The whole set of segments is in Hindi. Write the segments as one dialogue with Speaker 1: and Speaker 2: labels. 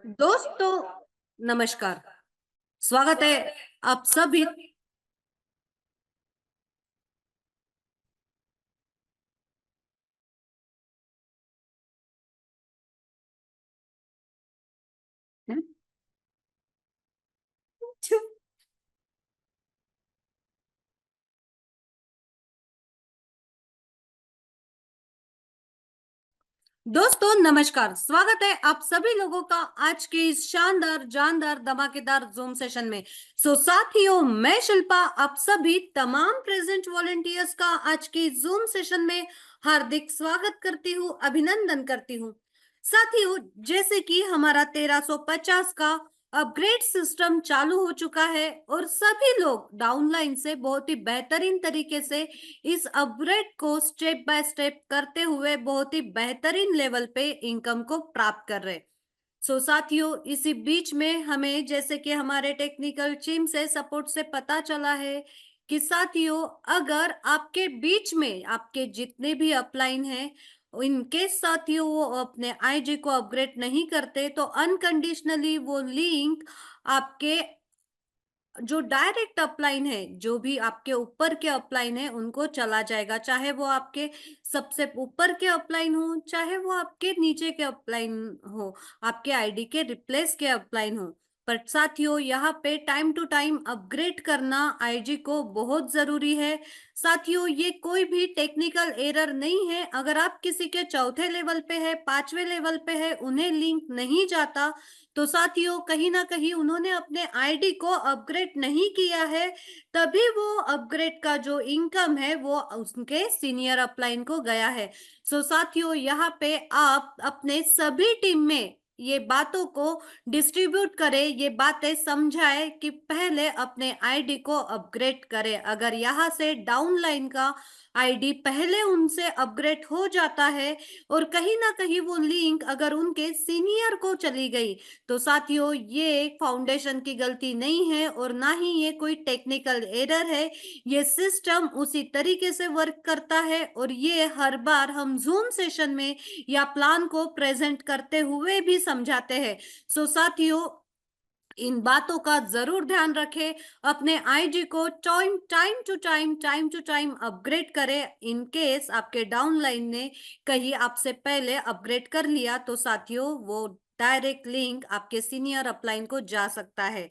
Speaker 1: दोस्तों नमस्कार। स्वागत है आप सभी। दोस्तों नमस्कार, स्वागत है आप सभी लोगों का आज के इस शानदार जानदार धमाकेदार जूम सेशन में। साथियों, मैं शिल्पा आप सभी तमाम प्रेजेंट वॉलेंटियर्स का आज के जूम सेशन में हार्दिक स्वागत करती हूँ, अभिनंदन करती हूँ। साथियों, जैसे कि हमारा 1350 का अपग्रेड सिस्टम चालू हो चुका है और सभी लोग डाउनलाइन से बहुत ही बेहतरीन तरीके से इस अपग्रेड को स्टेप बाय स्टेप करते हुए बहुत ही बेहतरीन लेवल पे इनकम को प्राप्त कर रहे। साथियों, इसी बीच में हमें जैसे कि हमारे टेक्निकल टीम से सपोर्ट से पता चला है कि साथियों, अगर आपके बीच में आपके जितने भी अपलाइन हैं, इनके साथियों वो अपने आईजी को अपग्रेड नहीं करते तो अनकंडीशनली वो लिंक आपके जो डायरेक्ट अपलाइन है, जो भी आपके ऊपर के अपलाइन है उनको चला जाएगा, चाहे वो आपके सबसे ऊपर के अपलाइन हो, चाहे वो आपके नीचे के अपलाइन हो, आपके आईडी के रिप्लेस के अपलाइन हो। पर साथियों, यहाँ पे टाइम टू टाइम अपग्रेड करना आईजी को बहुत जरूरी है। साथियों, ये कोई भी टेक्निकल एरर नहीं है। अगर आप किसी के चौथे लेवल पे है, पांचवे लेवल पे है, उन्हें लिंक नहीं जाता तो साथियों, कहीं ना कहीं उन्होंने अपने आईडी को अपग्रेड नहीं किया है, तभी वो अपग्रेड का जो इनकम है वो उसके सीनियर अपलाइन को गया है। साथियों, यहाँ पे आप अपने सभी टीम में ये बातों को डिस्ट्रीब्यूट करें, ये बातें समझाएं कि पहले अपने आईडी को अपग्रेड करें। अगर यहाँ से डाउनलाइन का आईडी पहले उनसे अपग्रेड हो जाता है और कहीं ना कहीं वो लिंक अगर उनके सीनियर को चली गई तो साथियों, ये फाउंडेशन की गलती नहीं है और ना ही ये कोई टेक्निकल एरर है। ये सिस्टम उसी तरीके से वर्क करता है और ये हर बार हम जूम सेशन में या प्लान को प्रेजेंट करते हुए भी समझाते हैं। साथियों, इन बातों का जरूर ध्यान रखें। अपने आईजी को टाइम टू टाइम अपग्रेड करें। इन केस आपके डाउनलाइन ने कहीं आपसे पहले अपग्रेड कर लिया तो साथियों, वो डायरेक्ट लिंक आपके सीनियर अपलाइन को जा सकता है।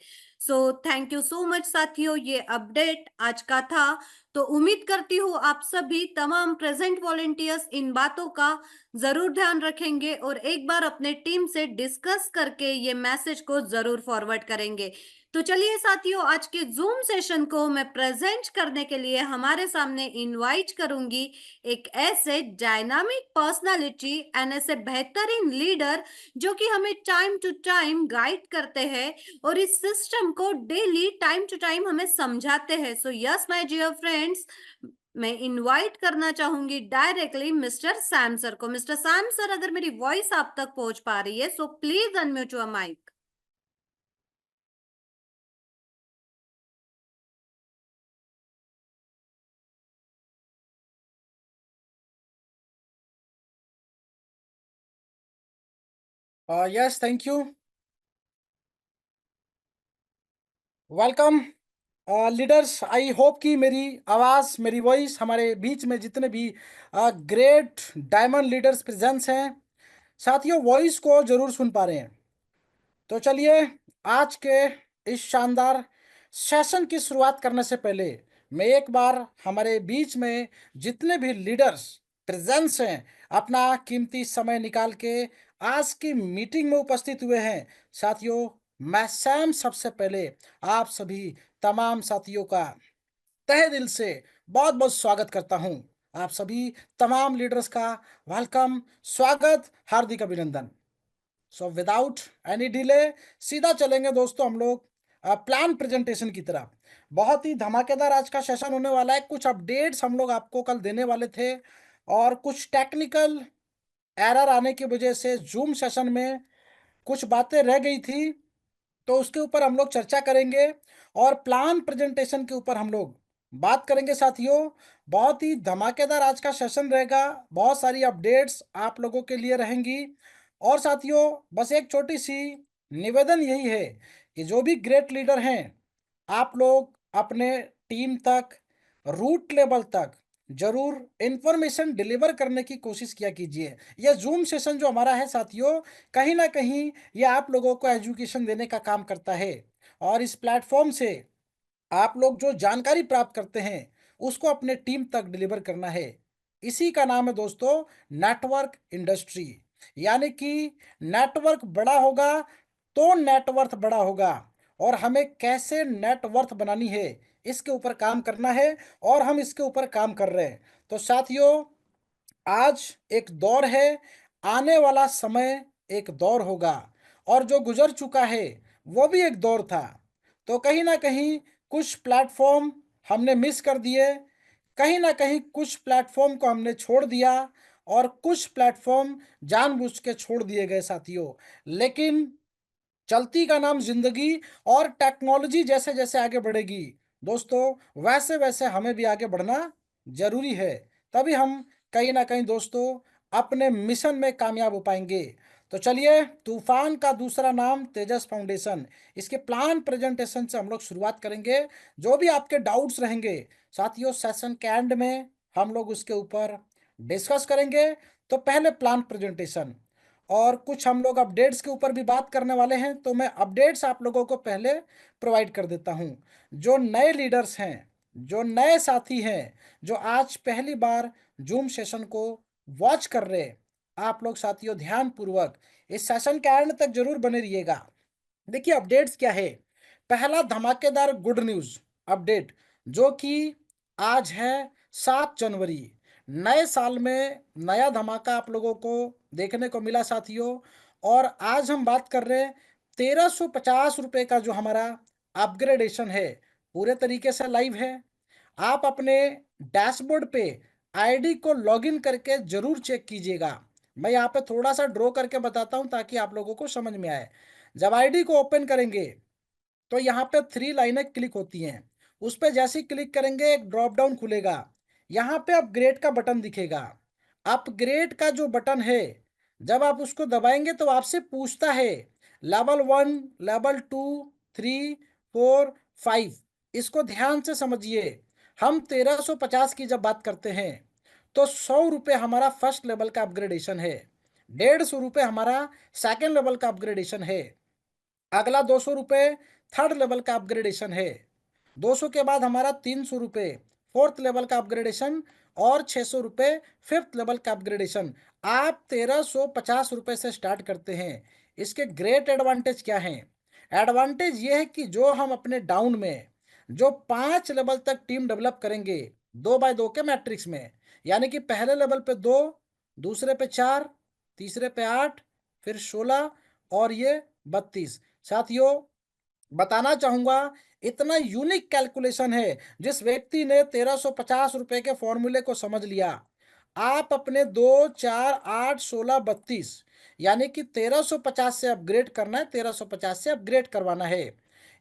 Speaker 1: थैंक यू सो मच साथियों, ये अपडेट आज का था। तो उम्मीद करती हूँ आप सभी तमाम प्रेजेंट वॉलेंटियर्स इन बातों का जरूर ध्यान रखेंगे और एक बार अपने टीम से डिस्कस करके ये मैसेज को जरूर फॉरवर्ड करेंगे। तो चलिए साथियों, आज के जूम सेशन को मैं प्रेजेंट करने के लिए हमारे सामने इनवाइट करूंगी एक ऐसे डायनामिक पर्सनालिटी एंड ऐसे बेहतरीन लीडर जो कि हमें टाइम टू टाइम गाइड करते हैं और इस सिस्टम को डेली टाइम टू टाइम हमें समझाते हैं। यस माय डियर फ्रेंड्स, मैं इनवाइट करना चाहूंगी डायरेक्टली मिस्टर सैम सर को। मिस्टर सैम सर, अगर मेरी वॉइस आप तक पहुंच पा रही है so please unmute your mic.
Speaker 2: Yes, thank you. Welcome leaders. I hope कि मेरी आवाज़, मेरी वॉइस, हमारे बीच में जितने भी ग्रेट डायमंड लीडर्स प्रेजेंस हैं, साथियों, वॉइस को जरूर सुन पा रहे हैं। तो चलिए, आज के इस शानदार सेशन की शुरुआत करने से पहले मैं एक बार हमारे बीच में जितने भी लीडर्स प्रेजेंस हैं, अपना कीमती समय निकाल के आज की मीटिंग में उपस्थित हुए हैं, साथियों, मैं सैम सबसे पहले आप सभी तमाम साथियों का तहे दिल से बहुत बहुत स्वागत करता हूं। आप सभी तमाम लीडर्स का वेलकम, स्वागत, हार्दिक अभिनंदन। विदाउट एनी डिले सीधा चलेंगे दोस्तों हम लोग प्लान प्रेजेंटेशन की तरफ। बहुत ही धमाकेदार आज का सेशन होने वाला है। कुछ अपडेट्स हम लोग आपको कल देने वाले थे और कुछ टेक्निकल एरर आने की वजह से जूम सेशन में कुछ बातें रह गई थी, तो उसके ऊपर हम लोग चर्चा करेंगे और प्लान प्रेजेंटेशन के ऊपर हम लोग बात करेंगे। साथियों, बहुत ही धमाकेदार आज का सेशन रहेगा, बहुत सारी अपडेट्स आप लोगों के लिए रहेंगी। और साथियों, बस एक छोटी सी निवेदन यही है कि जो भी ग्रेट लीडर हैं, आप लोग अपने टीम तक, रूट लेवल तक जरूर इंफॉर्मेशन डिलीवर करने की कोशिश किया कीजिए। यह जूम सेशन जो हमारा है साथियों, कहीं ना कहीं यह आप लोगों को एजुकेशन देने का काम करता है, और इस प्लेटफॉर्म से आप लोग जो जानकारी प्राप्त करते हैं उसको अपने टीम तक डिलीवर करना है। इसी का नाम है दोस्तों नेटवर्क इंडस्ट्री। यानी कि नेटवर्क बड़ा होगा तो नेटवर्थ बड़ा होगा, और हमें कैसे नेटवर्थ बनानी है इसके ऊपर काम करना है, और हम इसके ऊपर काम कर रहे हैं। तो साथियों, आज एक दौर है, आने वाला समय एक दौर होगा, और जो गुजर चुका है वो भी एक दौर था। तो कहीं ना कहीं कुछ प्लेटफॉर्म हमने मिस कर दिए, कहीं ना कहीं कुछ प्लेटफॉर्म को हमने छोड़ दिया, और कुछ प्लेटफॉर्म जानबूझ के छोड़ दिए गए साथियों। लेकिन चलती का नाम जिंदगी, और टेक्नोलॉजी जैसे जैसे आगे बढ़ेगी दोस्तों, वैसे वैसे हमें भी आगे बढ़ना जरूरी है। तभी हम कहीं ना कहीं दोस्तों अपने मिशन में कामयाब हो पाएंगे। तो चलिए, तूफान का दूसरा नाम तेजस फाउंडेशन, इसके प्लान प्रेजेंटेशन से हम लोग शुरुआत करेंगे। जो भी आपके डाउट्स रहेंगे साथियों, सेशन के एंड में हम लोग उसके ऊपर डिस्कस करेंगे। तो पहले प्लान प्रेजेंटेशन, और कुछ हम लोग अपडेट्स के ऊपर भी बात करने वाले हैं। तो मैं अपडेट्स आप लोगों को पहले प्रोवाइड कर देता हूं। जो नए लीडर्स हैं, जो नए साथी हैं, जो आज पहली बार जूम सेशन को वॉच कर रहे हैं, आप लोग साथियों ध्यान पूर्वक इस सेशन के एंड तक जरूर बने रहिएगा। देखिए अपडेट्स क्या है। पहला धमाकेदार गुड न्यूज अपडेट, जो कि आज है 7 जनवरी। नए साल में नया धमाका आप लोगों को देखने को मिला साथियों। और आज हम बात कर रहे हैं 1350 रुपये का जो हमारा अपग्रेडेशन है, पूरे तरीके से लाइव है। आप अपने डैशबोर्ड पे आईडी को लॉगिन करके जरूर चेक कीजिएगा। मैं यहाँ पे थोड़ा सा ड्रॉ करके बताता हूँ ताकि आप लोगों को समझ में आए। जब आईडी को ओपन करेंगे तो यहाँ पे 3 लाइनें क्लिक होती हैं। उस पर जैसे ही क्लिक करेंगे एक ड्रॉप डाउन खुलेगा। यहाँ पे अपग्रेड का बटन दिखेगा। अपग्रेड का जो बटन है, जब आप उसको दबाएंगे तो आपसे पूछता है लेवल 1, लेवल 2, 3, 4, 5। इसको ध्यान से समझिए। हम 1350 की जब बात करते हैं तो 100 रुपये हमारा फर्स्ट लेवल का अपग्रेडेशन है, 150 रुपये हमारा सेकेंड लेवल का अपग्रेडेशन है, अगला 200 रुपये थर्ड लेवल का अपग्रेडेशन है, 200 के बाद हमारा 300 रुपये फोर्थ लेवल का अपग्रेडेशन, और 600 रुपये फिफ्थ लेवल का अपग्रेडेशन। आप 1350 रुपये से स्टार्ट करते हैं। इसके ग्रेट एडवांटेज क्या हैं? एडवांटेज ये है कि जो हम अपने डाउन में जो 5 लेवल तक टीम डेवलप करेंगे 2x2 के मैट्रिक्स में, यानी कि पहले लेवल पे 2, दूसरे पे 4, तीसरे पे 8, फिर 16, और ये 32। साथियों, बताना चाहूंगा, इतना यूनिक कैलकुलेशन है। जिस व्यक्ति ने 1350 रुपये के फॉर्मूले को समझ लिया, आप अपने 2, 4, 8, 16, 32, यानी कि 1350 से अपग्रेड करना है, 1350 से अपग्रेड करवाना है।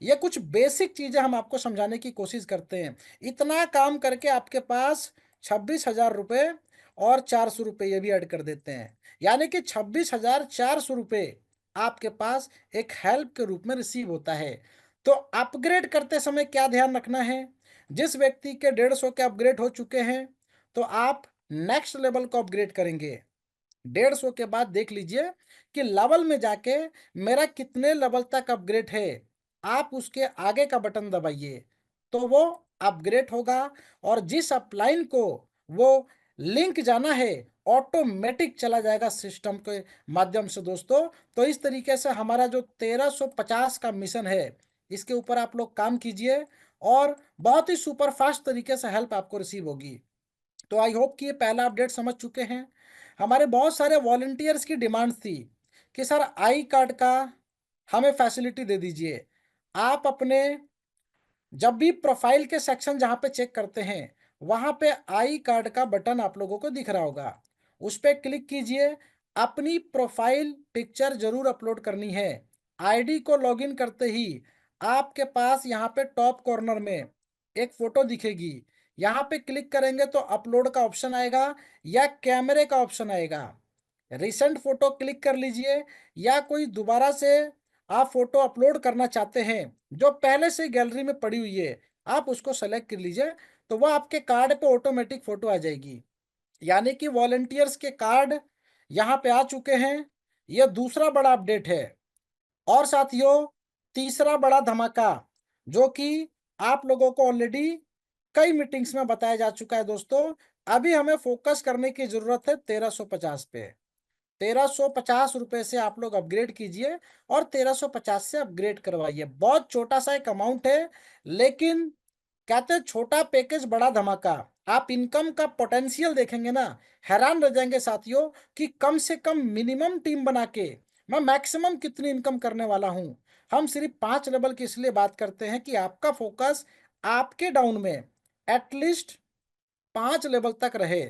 Speaker 2: ये कुछ बेसिक चीजें हम आपको समझाने की कोशिश करते हैं। इतना काम करके आपके पास 26,000 रुपये और 400 रुपये ये भी ऐड कर देते हैं, यानी कि 26,400 रुपये आपके पास एक हेल्प के रूप में रिसीव होता है। तो अपग्रेड करते समय क्या ध्यान रखना है? जिस व्यक्ति के 150 के अपग्रेड हो चुके हैं, तो आप नेक्स्ट लेवल को अपग्रेड करेंगे। 150 के बाद देख लीजिए कि लेवल में जाके मेरा कितने लेवल तक अपग्रेड है। आप उसके आगे का बटन दबाइए तो वो अपग्रेड होगा, और जिस अपलाइन को वो लिंक जाना है ऑटोमेटिक चला जाएगा सिस्टम के माध्यम से दोस्तों। तो इस तरीके से हमारा जो 1350 का मिशन है, इसके ऊपर आप लोग काम कीजिए, और बहुत ही सुपर फास्ट तरीके से हेल्प आपको रिसीव होगी। तो आई होप कि ये पहला अपडेट समझ चुके हैं। हमारे बहुत सारे वॉलंटियर्स की डिमांड थी कि सर आई कार्ड का हमें फैसिलिटी दे दीजिए। आप अपने जब भी प्रोफाइल के सेक्शन जहाँ पे चेक करते हैं, वहाँ पे आई कार्ड का बटन आप लोगों को दिख रहा होगा। उस पर क्लिक कीजिए। अपनी प्रोफाइल पिक्चर जरूर अपलोड करनी है। आईडी को लॉगिन करते ही आपके पास यहाँ पे टॉप कॉर्नर में एक फोटो दिखेगी। यहाँ पे क्लिक करेंगे तो अपलोड का ऑप्शन आएगा या कैमरे का ऑप्शन आएगा। रिसेंट फोटो क्लिक कर लीजिए, या कोई दोबारा से आप फोटो अपलोड करना चाहते हैं जो पहले से गैलरी में पड़ी हुई है, आप उसको सेलेक्ट कर लीजिए, तो वह आपके कार्ड पे ऑटोमेटिक फोटो आ जाएगी। यानी कि वॉलंटियर्स के कार्ड यहाँ पे आ चुके हैं। यह दूसरा बड़ा अपडेट है। और साथियों, तीसरा बड़ा धमाका जो कि आप लोगों को ऑलरेडी कई मीटिंग्स में बताया जा चुका है दोस्तों, अभी हमें फोकस करने की जरूरत है 1350 पे। 1350 रुपए से आप लोग अपग्रेड कीजिए और 1350 से अपग्रेड करवाइए। बहुत छोटा सा एक अमाउंट है, लेकिन कहते हैं छोटा पैकेज बड़ा धमाका। आप इनकम का पोटेंशियल देखेंगे ना, हैरान रह जाएंगे साथियों कि कम से कम मिनिमम टीम बना के मैं मैक्सिमम कितनी इनकम करने वाला हूं। हम सिर्फ 5 लेवल की इसलिए बात करते हैं कि आपका फोकस आपके डाउन में एटलीस्ट 5 लेवल तक रहे,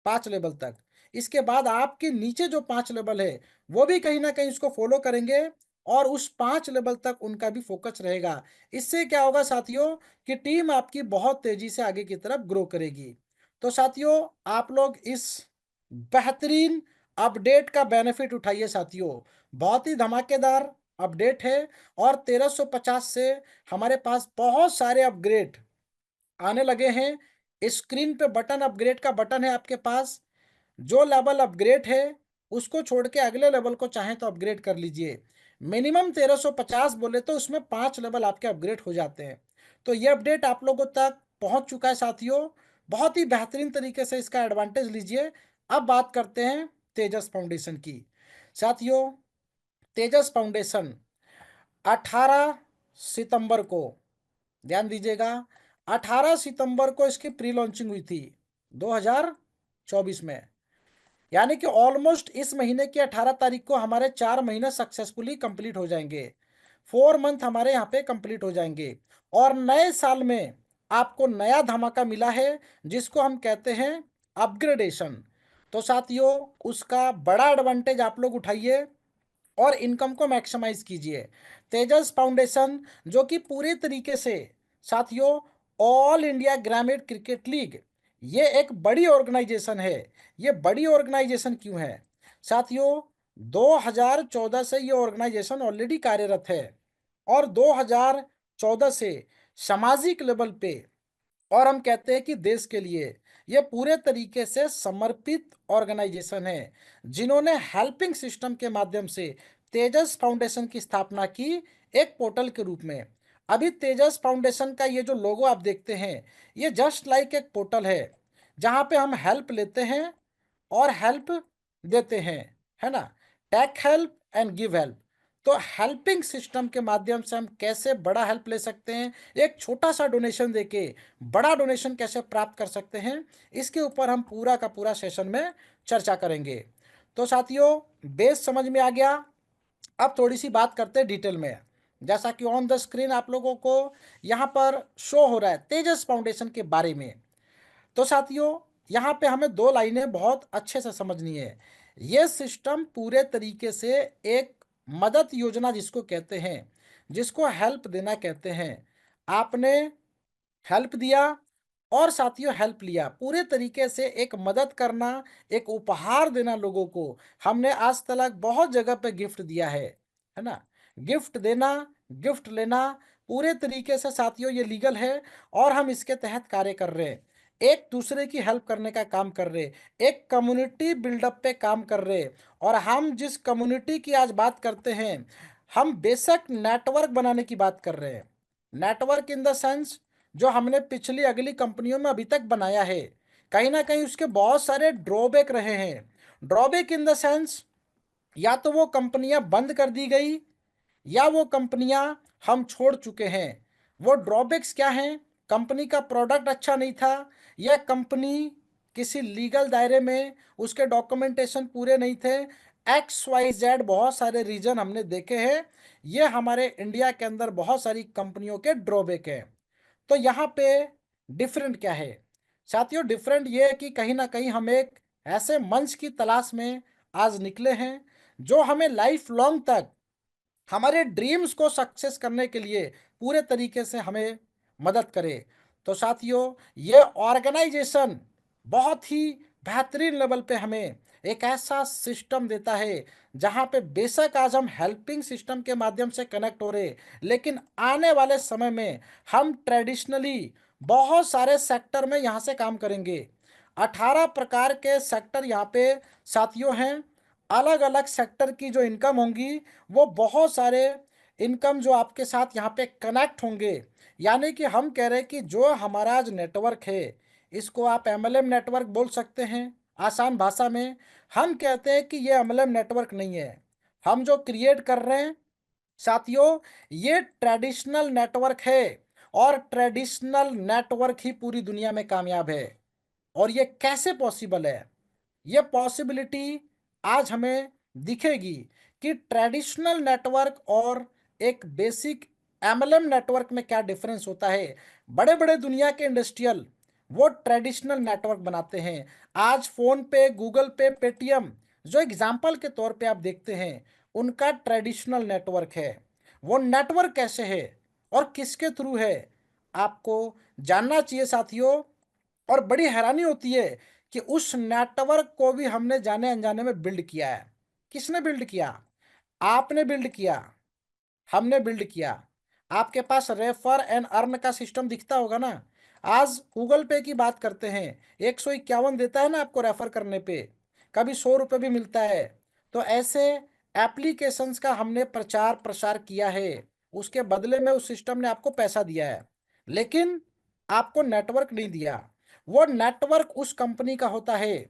Speaker 2: 5 लेवल तक। इसके बाद आपके नीचे जो 5 लेवल है वो भी कहीं ना कहीं इसको फॉलो करेंगे और उस 5 लेवल तक उनका भी फोकस रहेगा। इससे क्या होगा साथियों कि टीम आपकी बहुत तेजी से आगे की तरफ ग्रो करेगी। तो साथियों, आप लोग इस बेहतरीन अपडेट का बेनिफिट उठाइए साथियों। बहुत ही धमाकेदार अपडेट है और 1350 से हमारे पास बहुत सारे अपग्रेड आने लगे हैं। स्क्रीन पे बटन, अपग्रेड का बटन है आपके पास। जो लेवल अपग्रेड है उसको छोड़ के अगले लेवल को चाहें तो अपग्रेड कर लीजिए। मिनिमम 1350 बोले तो उसमें 5 लेवल आपके अपग्रेड हो जाते हैं। तो ये अपडेट आप लोगों तक पहुंच चुका है साथियों। बहुत ही बेहतरीन तरीके से इसका एडवांटेज लीजिए। अब बात करते हैं तेजस फाउंडेशन की। साथियों, तेजस फाउंडेशन 18 सितंबर को, ध्यान दीजिएगा, 18 सितंबर को इसकी प्री लॉन्चिंग हुई थी 2024 में। यानी कि ऑलमोस्ट इस महीने की 18 तारीख को हमारे 4 महीने सक्सेसफुली कंप्लीट हो जाएंगे। 4 मंथ हमारे यहाँ पे कंप्लीट हो जाएंगे और नए साल में आपको नया धमाका मिला है जिसको हम कहते हैं अपग्रेडेशन। तो साथियों, उसका बड़ा एडवांटेज आप लोग उठाइए और इनकम को मैक्सिमाइज कीजिए। तेजस फाउंडेशन जो कि पूरे तरीके से साथियों ऑल इंडिया ग्रामीण क्रिकेट लीग, ये एक बड़ी ऑर्गेनाइजेशन है। ये बड़ी ऑर्गेनाइजेशन क्यों है साथियों? 2014 से ये ऑर्गेनाइजेशन ऑलरेडी कार्यरत है और 2014 से सामाजिक लेवल पे, और हम कहते हैं कि देश के लिए ये पूरे तरीके से समर्पित ऑर्गेनाइजेशन है जिन्होंने हेल्पिंग सिस्टम के माध्यम से तेजस फाउंडेशन की स्थापना की एक पोर्टल के रूप में। अभी तेजस फाउंडेशन का ये जो लोगो आप देखते हैं, ये जस्ट लाइक एक पोर्टल है जहाँ पे हम हेल्प लेते हैं और हेल्प देते हैं, है ना? Take help and give help. तो हेल्पिंग सिस्टम के माध्यम से हम कैसे बड़ा हेल्प ले सकते हैं, एक छोटा सा डोनेशन देके बड़ा डोनेशन कैसे प्राप्त कर सकते हैं, इसके ऊपर हम पूरा का पूरा सेशन में चर्चा करेंगे। तो साथियों, बेस समझ में आ गया। अब थोड़ी सी बात करते हैं डिटेल में। जैसा कि ऑन द स्क्रीन आप लोगों को यहाँ पर शो हो रहा है तेजस फाउंडेशन के बारे में। तो साथियों, यहाँ पे हमें 2 लाइनें बहुत अच्छे से समझनी है। ये सिस्टम पूरे तरीके से एक मदद योजना जिसको कहते हैं, जिसको हेल्प देना कहते हैं। आपने हेल्प दिया और साथियों हेल्प लिया, पूरे तरीके से एक मदद करना, एक उपहार देना लोगों को। हमने आज तक बहुत जगह पे गिफ्ट दिया है ना? गिफ्ट देना, गिफ्ट लेना पूरे तरीके से साथियों ये लीगल है और हम इसके तहत कार्य कर रहे हैं। एक दूसरे की हेल्प करने का काम कर रहे, एक कम्युनिटी बिल्डअप पे काम कर रहे। और हम जिस कम्युनिटी की आज बात करते हैं, हम बेशक नेटवर्क बनाने की बात कर रहे हैं। नेटवर्क इन द सेंस जो हमने पिछली अगली कंपनियों में अभी तक बनाया है, कहीं ना कहीं उसके बहुत सारे ड्रॉबैक रहे हैं। ड्रॉबैक इन द सेंस, या तो वो कंपनियां बंद कर दी गई या वो कंपनियां हम छोड़ चुके हैं। वो ड्रॉबैक्स क्या हैं? कंपनी का प्रोडक्ट अच्छा नहीं था, या कंपनी किसी लीगल दायरे में उसके डॉक्यूमेंटेशन पूरे नहीं थे। XYZ बहुत सारे रीजन हमने देखे हैं। ये हमारे इंडिया के अंदर बहुत सारी कंपनियों के ड्रॉबैक हैं। तो यहाँ पे डिफरेंट क्या है साथियों? डिफरेंट ये है कि कहीं ना कहीं हम एक ऐसे मंच की तलाश में आज निकले हैं जो हमें लाइफ लॉन्ग तक हमारे ड्रीम्स को सक्सेस करने के लिए पूरे तरीके से हमें मदद करे। तो साथियों, ये ऑर्गेनाइजेशन बहुत ही बेहतरीन लेवल पे हमें एक ऐसा सिस्टम देता है जहां पे बेशक आज हम हेल्पिंग सिस्टम के माध्यम से कनेक्ट हो रहे, लेकिन आने वाले समय में हम ट्रेडिशनली बहुत सारे सेक्टर में यहाँ से काम करेंगे। 18 प्रकार के सेक्टर यहाँ पे साथियों हैं। अलग अलग सेक्टर की जो इनकम होंगी वो बहुत सारे इनकम जो आपके साथ यहाँ पे कनेक्ट होंगे। यानी कि हम कह रहे हैं कि जो हमारा आज नेटवर्क है, इसको आप एमएलएम नेटवर्क बोल सकते हैं आसान भाषा में। हम कहते हैं कि ये एमएलएम नेटवर्क नहीं है, हम जो क्रिएट कर रहे हैं साथियों, ये ट्रेडिशनल नेटवर्क है। और ट्रेडिशनल नेटवर्क ही पूरी दुनिया में कामयाब है। और ये कैसे पॉसिबल है? ये पॉसिबिलिटी आज हमें दिखेगी कि ट्रेडिशनल नेटवर्क और एक बेसिक एमएलएम नेटवर्क में क्या डिफरेंस होता है। बड़े बड़े दुनिया के इंडस्ट्रियल वो ट्रेडिशनल नेटवर्क बनाते हैं। आज फोन पे, गूगल पे, पेटीएम जो एग्जाम्पल के तौर पे आप देखते हैं, उनका ट्रेडिशनल नेटवर्क है। वो नेटवर्क कैसे है और किसके थ्रू है, आपको जानना चाहिए साथियों। और बड़ी हैरानी होती है कि उस नेटवर्क को भी हमने जाने अनजाने में बिल्ड किया है। किसने बिल्ड किया? आपने बिल्ड किया, हमने बिल्ड किया। आपके पास रेफर एंड अर्न का सिस्टम दिखता होगा ना। आज गूगल पे की बात करते हैं, 151 देता है ना आपको रेफर करने पे, कभी 100 रुपये भी मिलता है। तो ऐसे एप्लीकेशंस का हमने प्रचार प्रसार किया है, उसके बदले में उस सिस्टम ने आपको पैसा दिया है, लेकिन आपको नेटवर्क नहीं दिया। वो नेटवर्क उस कंपनी का होता है,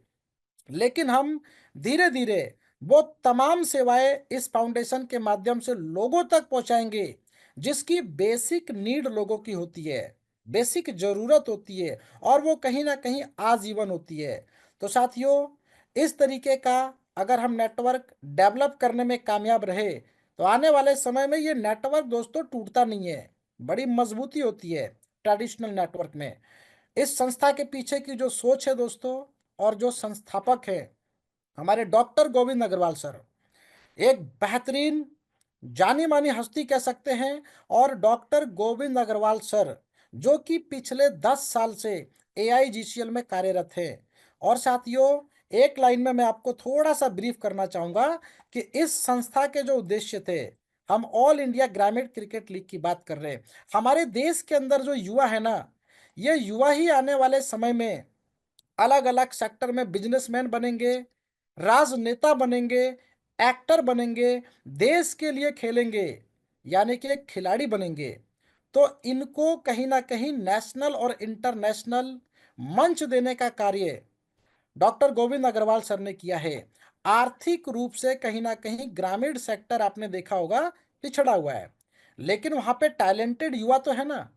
Speaker 2: लेकिन हम धीरे धीरे वो तमाम सेवाएं इस फाउंडेशन के माध्यम से लोगों तक पहुंचाएंगे जिसकी बेसिक नीड लोगों की होती है, बेसिक जरूरत होती है, और वो कहीं ना कहीं आजीवन होती है। तो साथियों, इस तरीके का अगर हम नेटवर्क डेवलप करने में कामयाब रहे तो आने वाले समय में ये नेटवर्क दोस्तों टूटता नहीं है, बड़ी मजबूती होती है ट्रेडिशनल नेटवर्क में। इस संस्था के पीछे की जो सोच है दोस्तों, और जो संस्थापक है हमारे डॉक्टर गोविंद अग्रवाल सर, एक बेहतरीन जानी मानी हस्ती कह सकते हैं। और डॉक्टर गोविंद अग्रवाल सर जो कि पिछले 10 साल से एआईजीसीएल में कार्यरत हैं। और साथियों, एक लाइन में मैं आपको थोड़ा सा ब्रीफ करना चाहूंगा कि इस संस्था के जो उद्देश्य थे, हम ऑल इंडिया ग्रामीण क्रिकेट लीग की बात कर रहे हैं। हमारे देश के अंदर जो युवा है ना, ये युवा ही आने वाले समय में अलग अलग सेक्टर में बिजनेसमैन बनेंगे, राजनेता बनेंगे, एक्टर बनेंगे, देश के लिए खेलेंगे, यानी कि एक खिलाड़ी बनेंगे। तो इनको कहीं ना कहीं नेशनल और इंटरनेशनल मंच देने का कार्य डॉक्टर गोविंद अग्रवाल सर ने किया है। आर्थिक रूप से कहीं ना कहीं ग्रामीण सेक्टर आपने देखा होगा पिछड़ा हुआ है, लेकिन वहां पे टैलेंटेड युवा तो है ना।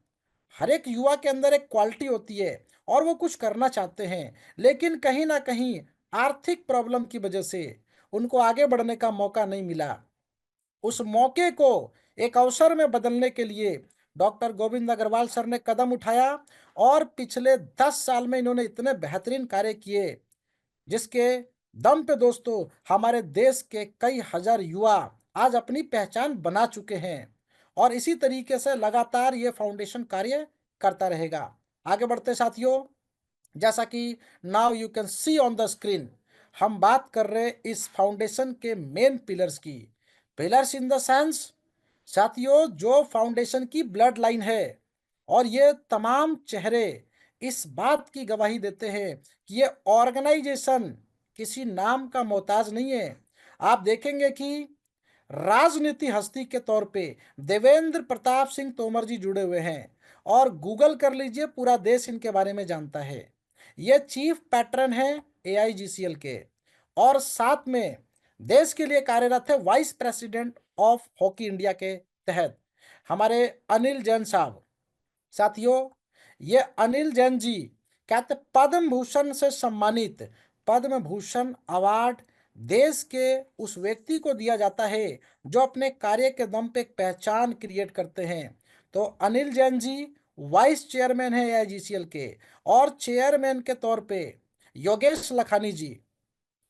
Speaker 2: हर एक युवा के अंदर एक क्वालिटी होती है और वो कुछ करना चाहते हैं, लेकिन कहीं ना कहीं आर्थिक प्रॉब्लम की वजह से उनको आगे बढ़ने का मौका नहीं मिला। उस मौके को एक अवसर में बदलने के लिए डॉक्टर गोविंद अग्रवाल सर ने कदम उठाया, और पिछले 10 साल में इन्होंने इतने बेहतरीन कार्य किए जिसके दम पे दोस्तों हमारे देश के कई हजार युवा आज अपनी पहचान बना चुके हैं। और इसी तरीके से लगातार ये फाउंडेशन कार्य करता रहेगा। आगे बढ़ते साथियों, जैसा कि now you can see on the screen, हम बात कर रहे इस फाउंडेशन के मेन पिलर्स की। पिलर्स इन द सेंस साथियों, जो फाउंडेशन की ब्लड लाइन है, और ये तमाम चेहरे इस बात की गवाही देते हैं कि ये ऑर्गेनाइजेशन किसी नाम का मोहताज नहीं है। आप देखेंगे कि राजनीति हस्ती के तौर पे देवेंद्र प्रताप सिंह तोमर जी जुड़े हुए हैं, और गूगल कर लीजिए, पूरा देश इनके बारे में जानता है। ये चीफ पैटर्न है एआईजीसीएल के, और साथ में देश के लिए कार्यरत है vice president of hockey India के तहत हमारे अनिल जैन साहब। साथियों, ये अनिल जैन जी कहते पद्म भूषण से सम्मानित, पद्म भूषण अवार्ड देश के उस व्यक्ति को दिया जाता है जो अपने कार्य के दम पे एक पहचान क्रिएट करते हैं। तो अनिल जैन जी वाइस चेयरमैन है एआईजीसीएल के, और चेयरमैन के तौर पे योगेश लखानी जी,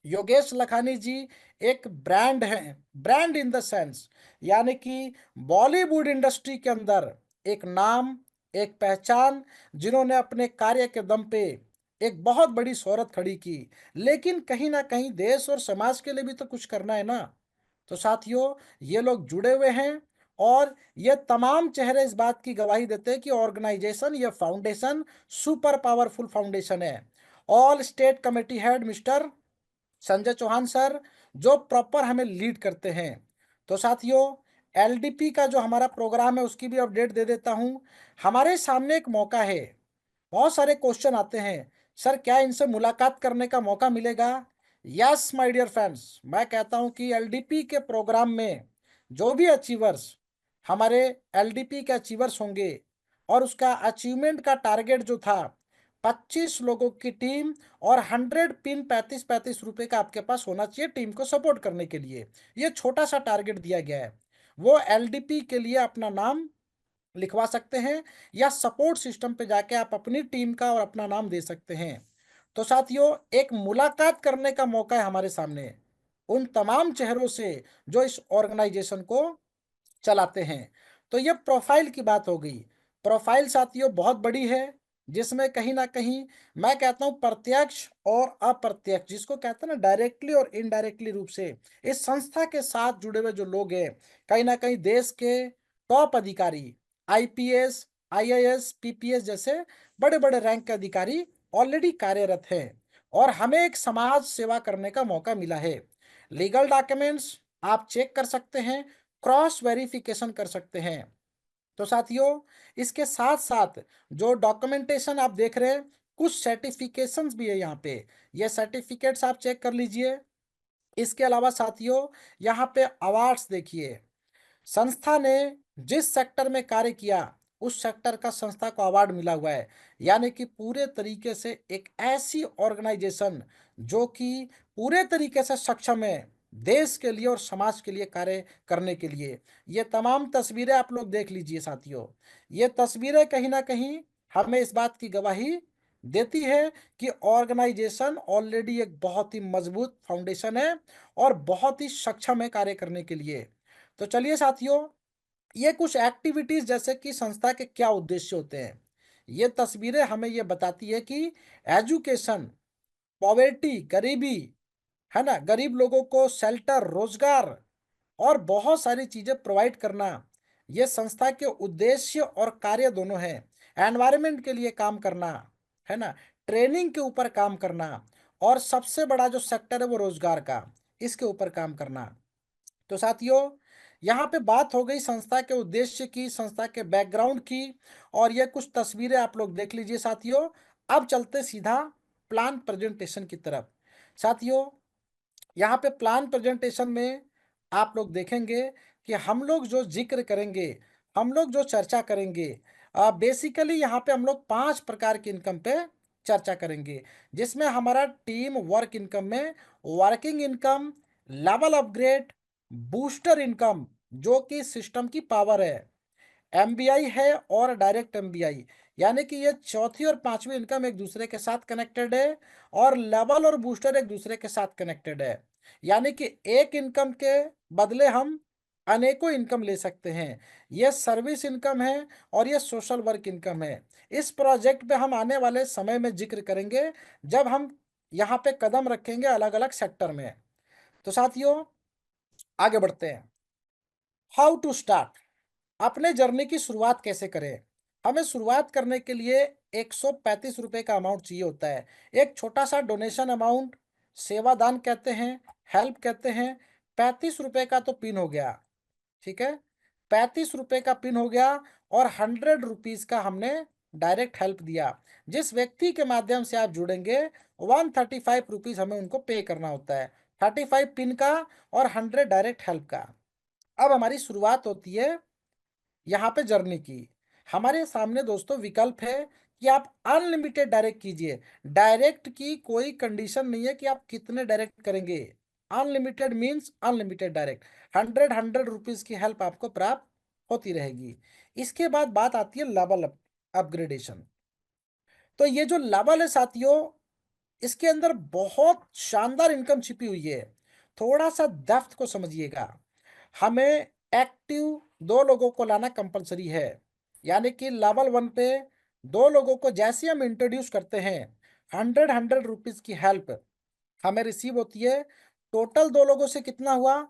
Speaker 2: योगेश लखानी जी एक ब्रांड है, ब्रांड इन द सेंस यानी कि बॉलीवुड इंडस्ट्री के अंदर एक नाम, एक पहचान, जिन्होंने अपने कार्य के दम पे एक बहुत बड़ी शोहरत खड़ी की, लेकिन कहीं न कहीं देश और समाज के लिए भी तो कुछ करना है ना। तो साथियों, ये लोग जुड़े हुए हैं और ये तमाम चेहरे इस बात की गवाही देते हैं कि ऑर्गेनाइजेशन, ये फाउंडेशन सुपर पावरफुल फाउंडेशन है। All state committee head mister Sanjay Chauhan sir, जो प्रॉपर हमें लीड करते हैं। तो साथियों, एलडीपी का जो हमारा प्रोग्राम है उसकी भी अपडेट दे देता हूँ। हमारे सामने एक मौका है। बहुत सारे क्वेश्चन आते हैं, सर क्या इनसे मुलाकात करने का मौका मिलेगा? यस माय डियर फ्रेंड्स, मैं कहता हूं कि एलडीपी के प्रोग्राम में जो भी अचीवर्स, हमारे एलडीपी के अचीवर्स होंगे और उसका अचीवमेंट का टारगेट जो था 25 लोगों की टीम और 100 पिन 35-35 रुपए का आपके पास होना चाहिए टीम को सपोर्ट करने के लिए। ये छोटा सा टारगेट दिया गया है। वो एलडीपी के लिए अपना नाम लिखवा सकते हैं या सपोर्ट सिस्टम पे जाके आप अपनी टीम का और अपना नाम दे सकते हैं। तो साथियों, एक मुलाकात करने का मौका है हमारे सामने उन तमाम चेहरों से जो इस ऑर्गेनाइजेशन को चलाते हैं। तो ये प्रोफाइल की बात हो गई। प्रोफाइल साथियों बहुत बड़ी है, जिसमें कहीं न कहीं मैं कहता हूँ प्रत्यक्ष और अप्रत्यक्ष, जिसको कहते हैं ना डायरेक्टली और इनडायरेक्टली रूप से इस संस्था के साथ जुड़े हुए जो लोग हैं, कहीं न कहीं देश के टॉप अधिकारी, आईपीएस, आईएएस, पीपीएस जैसे बड़े-बड़े रैंक के अधिकारी ऑलरेडी कार्यरत हैं और हमें एक समाज सेवा करने का मौका मिला है। लीगल डॉक्यूमेंट्स आप चेक कर सकते हैं, क्रॉस वेरिफिकेशन कर सकते हैं। तो साथियों, इसके साथ-साथ जो डॉक्यूमेंटेशन आप देख रहे हैं, कुछ सर्टिफिकेशंस भी है यहाँ पे। ये सर्टिफिकेट्स आप चेक कर लीजिए। इसके अलावा साथियों, यहाँ पे अवार्ड्स देखिए। संस्था ने जिस सेक्टर में कार्य किया, उस सेक्टर का संस्था को अवार्ड मिला हुआ है। यानी कि पूरे तरीके से एक ऐसी ऑर्गेनाइजेशन जो कि पूरे तरीके से सक्षम है, देश के लिए और समाज के लिए कार्य करने के लिए। ये तमाम तस्वीरें आप लोग देख लीजिए साथियों। ये तस्वीरें कहीं न कहीं हमें इस बात की गवाही देती है कि ऑर्गेनाइजेशन ऑलरेडी एक बहुत ही मजबूत फाउंडेशन है और बहुत ही सक्षम है कार्य करने के लिए। तो चलिए साथियों, ये कुछ एक्टिविटीज जैसे कि संस्था के क्या उद्देश्य होते हैं। ये तस्वीरें हमें ये बताती है कि एजुकेशन, पॉवर्टी, गरीबी, है ना, गरीब लोगों को शेल्टर, रोजगार और बहुत सारी चीजें प्रोवाइड करना, ये संस्था के उद्देश्य और कार्य दोनों हैं। एनवायरनमेंट के लिए काम करना, है ना, ट्रेनिंग के ऊपर काम करना और सबसे बड़ा जो सेक्टर है वो रोजगार का, इसके ऊपर काम करना। तो साथियों, यहाँ पे बात हो गई संस्था के उद्देश्य की, संस्था के बैकग्राउंड की और ये कुछ तस्वीरें आप लोग देख लीजिए साथियों। अब चलते सीधा प्लान प्रेजेंटेशन की तरफ। साथियों, यहाँ पे प्लान प्रेजेंटेशन में आप लोग देखेंगे कि हम लोग जो जिक्र करेंगे, हम लोग जो चर्चा करेंगे, बेसिकली यहाँ पे हम लोग 5 प्रकार की इनकम पे चर्चा करेंगे, जिसमें हमारा टीम वर्क इनकम में working income, level upgrade, booster income जो कि सिस्टम की पावर है, एमबीआई है और डायरेक्ट एमबीआई, यानी कि ये चौथी और पांचवी इनकम एक दूसरे के साथ कनेक्टेड है और लेवल और बूस्टर एक दूसरे के साथ कनेक्टेड है। यानी कि एक इनकम के बदले हम अनेकों इनकम ले सकते हैं। ये सर्विस इनकम है और ये सोशल वर्क इनकम है। इस प्रोजेक्ट पे हम आने वाले समय में जिक्र करेंगे जब हम यहाँ पे कदम रखेंगे अलग अलग सेक्टर में। तो साथियों, आगे बढ़ते हैं। हाउ टू स्टार्ट, अपने जर्नी की शुरुआत कैसे करें? हमें शुरुआत करने के लिए 135 रुपए का अमाउंट चाहिए होता है। एक छोटा-सा डोनेशन अमाउंट, सेवादान कहते हैं, हेल्प कहते हैं। 35 रुपए का तो पिन हो गया, ठीक है? 35 रुपए का पिन हो गया और 100 रुपीज़ का हमने डायरेक्ट हेल्प दिया। जिस व्यक्ति के माध्यम से आप जुड़ेंगे, 135 रुपीज़ हमें उनको पे करना होता है। 35 पिन का और 100 डायरेक्ट हेल्प का। अब हमारी शुरुआत होती है यहाँ पे जर्नी की। हमारे सामने दोस्तों विकल्प है कि आप अनलिमिटेड डायरेक्ट कीजिए। डायरेक्ट की कोई कंडीशन नहीं है कि आप कितने डायरेक्ट करेंगे। Unlimited means unlimited direct. 100 rupees की हेल्प आपको प्राप्त होती रहेगी। इसके बाद बात आती है लेवल अपग्रेडेशन। तो ये जो लेवल है साथियों, इसके अंदर बहुत शानदार इनकम छिपी हुई है। थोड़ा सा डेप्थ को समझिएगा। हमें एक्टिव 2 लोगों को लाना कंपलसरी है। यानी कि लेवल 1 पे 2 लोगों को जैसे हम इंट्रोड्यूस करते हैं, 100 रुपीज की हेल्प हमें रिसीव होती है। टोटल दो लोगों से कितना हुआ,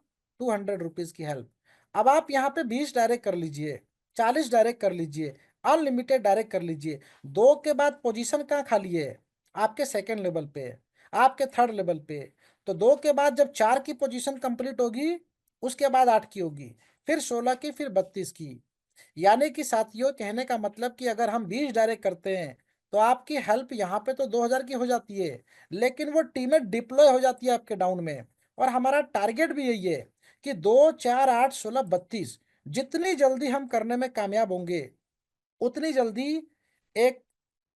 Speaker 2: 200 रुपीज की हेल्प। अब आप यहाँ पे 20 डायरेक्ट कर लीजिए, 40 डायरेक्ट कर लीजिए, अनलिमिटेड डायरेक्ट कर लीजिए। दो के बाद पोजीशन कहाँ खाली है, आपके सेकेंड लेवल पे, आपके थर्ड लेवल पे। तो दो के बाद जब 4 की पोजीशन कंप्लीट होगी, उसके बाद 8 की होगी, फिर 16 की, फिर 32 की। यानी कि साथियों, कहने का मतलब कि अगर हम 20 डायरेक्ट करते हैं तो आपकी हेल्प यहाँ पे तो 2000 की हो जाती है, लेकिन वो टीमें डिप्लॉय हो जाती है आपके डाउन में। और हमारा टारगेट भी यही है कि 2 4 8 16 32 जितनी जल्दी हम करने में कामयाब होंगे, उतनी जल्दी एक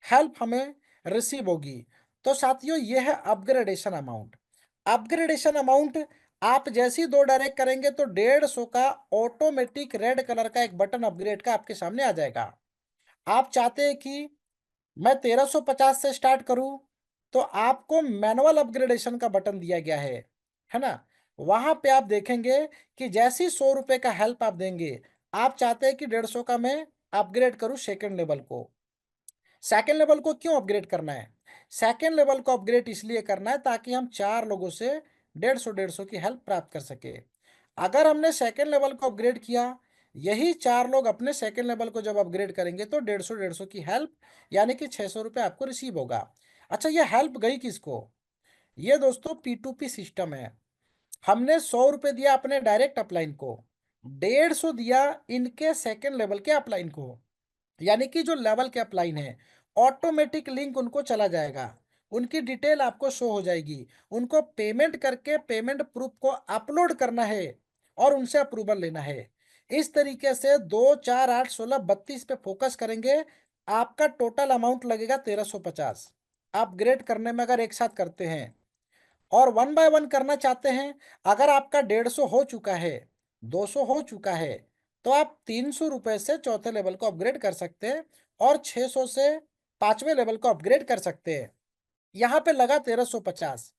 Speaker 2: हेल्प हमें रिसीव होगी। तो साथियों, ये है अपग्रेडेशन अमाउंट। अपग्रेडेशन अमाउंट, आप जैसी दो डायरेक्ट करेंगे तो 150 का ऑटोमेटिक रेड कलर का एक बटन अपग्रेड का आपके सामने आ जाएगा। आप चाहते हैं कि मैं 1350 से स्टार्ट करूं, तो आपको मैनुअल अपग्रेडेशन का बटन दिया गया है ना। वहां पे आप देखेंगे कि जैसी 100 रुपए का हेल्प आप देंगे, आप चाहते हैं कि 150 का मैं अपग्रेड करूं सेकेंड लेवल को। सेकेंड लेवल को क्यों अपग्रेड करना है? सेकेंड लेवल को अपग्रेड इसलिए करना है ताकि हम 4 लोगों से 150 की हेल्प प्राप्त कर सके। अगर हमने सेकेंड लेवल को अपग्रेड किया, यही 4 लोग अपने सेकेंड लेवल को जब अपग्रेड करेंगे तो 150 की हेल्प, यानी कि 600 रुपये आपको रिसीव होगा। अच्छा, ये हेल्प गई किसको? ये दोस्तों P2P सिस्टम है। हमने 100 रुपये दिया अपने डायरेक्ट अपलाइन को, 150 दिया इनके सेकेंड लेवल के अपलाइन को। यानी कि जो लेवल के अपलाइन है, ऑटोमेटिक लिंक उनको चला जाएगा, उनकी डिटेल आपको शो हो जाएगी। उनको पेमेंट करके पेमेंट प्रूफ को अपलोड करना है और उनसे अप्रूवल लेना है। इस तरीके से 2 4 8 16 32 पे फोकस करेंगे। आपका टोटल अमाउंट लगेगा 1350 अपग्रेड करने में, अगर एक साथ करते हैं। और वन बाय वन करना चाहते हैं, अगर आपका 150 हो चुका है, 200 हो चुका है, तो आप 300 रुपये से चौथे लेवल को अपग्रेड कर सकते हैं और 600 से पांचवें लेवल को अपग्रेड कर सकते हैं। यहाँ पे लगा 1350।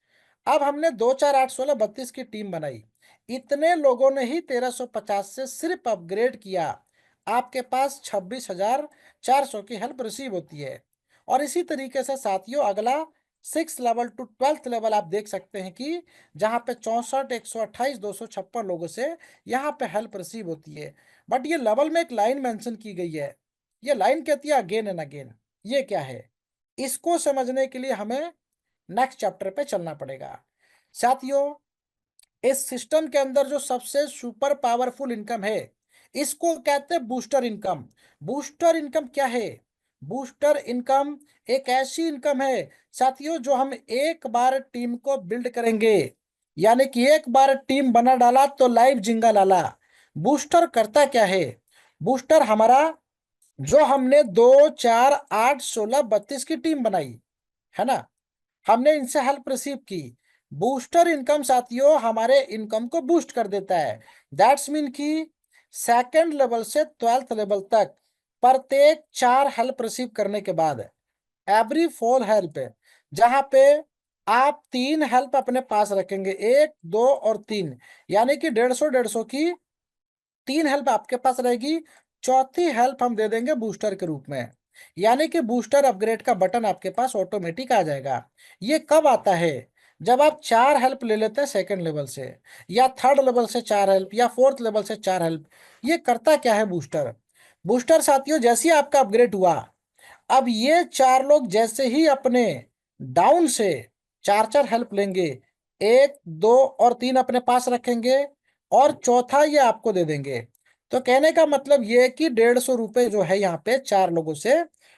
Speaker 2: अब हमने 2 4 8 16 32 की टीम बनाई, इतने लोगों ने ही 1350 से सिर्फ अपग्रेड किया। आपके पास 26,400 की हेल्प रिसीव होती है। और इसी तरीके से साथियों, अगला 6 लेवल टू 12th लेवल आप देख सकते हैं कि जहाँ पे 64 128 256 लोगों से यहाँ पे हेल्प रिसीव होती है। बट ये लेवल में एक लाइन मेंशन की गई है, ये लाइन कहती है अगेन एंड अगेन। ये क्या है, इसको समझने के लिए हमें नेक्स्ट चैप्टर पे चलना पड़ेगा। साथियों, इस सिस्टम के अंदर जो सबसे सुपर पावरफुल इनकम है, इसको कहते हैं बूस्टर इनकम। बूस्टर इनकम क्या है? बूस्टर इनकम एक ऐसी इनकम है साथियों, जो हम एक बार टीम को बिल्ड करेंगे, यानी कि एक बार टीम बना डाला तो लाइव जिंगा लाला। बूस्टर करता क्या है? बूस्टर हमारा, जो हमने 2 4 8 16 32 की टीम बनाई है ना, हमने इनसे हेल्प रिसीव की। बूस्टर इनकम साथियों हमारे इनकम को बूस्ट कर देता है। दैट्स मीन कि सेकेंड लेवल से 12th लेवल तक प्रत्येक 4 हेल्प रिसीव करने के बाद, एवरी 4 हेल्प, जहां पे आप 3 हेल्प अपने पास रखेंगे, 1 2 और 3, यानी कि 150 की 3 हेल्प आपके पास रहेगी। चौथी हेल्प हम दे देंगे बूस्टर के रूप में, यानी कि बूस्टर अपग्रेड का बटन आपके पास ऑटोमेटिक आ जाएगा। ये कब आता है? जब आप 4 हेल्प ले लेते हैं सेकंड लेवल से, या थर्ड लेवल से 4 हेल्प, या फोर्थ लेवल से 4 हेल्प। ये करता क्या है बूस्टर? बूस्टर साथियों, जैसे ही आपका अपग्रेड हुआ, अब ये 4 लोग जैसे ही अपने डाउन से 4 4 हेल्प लेंगे, 1 2 और 3 अपने पास रखेंगे और चौथा ये आपको दे देंगे। तो कहने का मतलब ये है कि 150 रुपये जो है यहाँ पे 4 लोगों से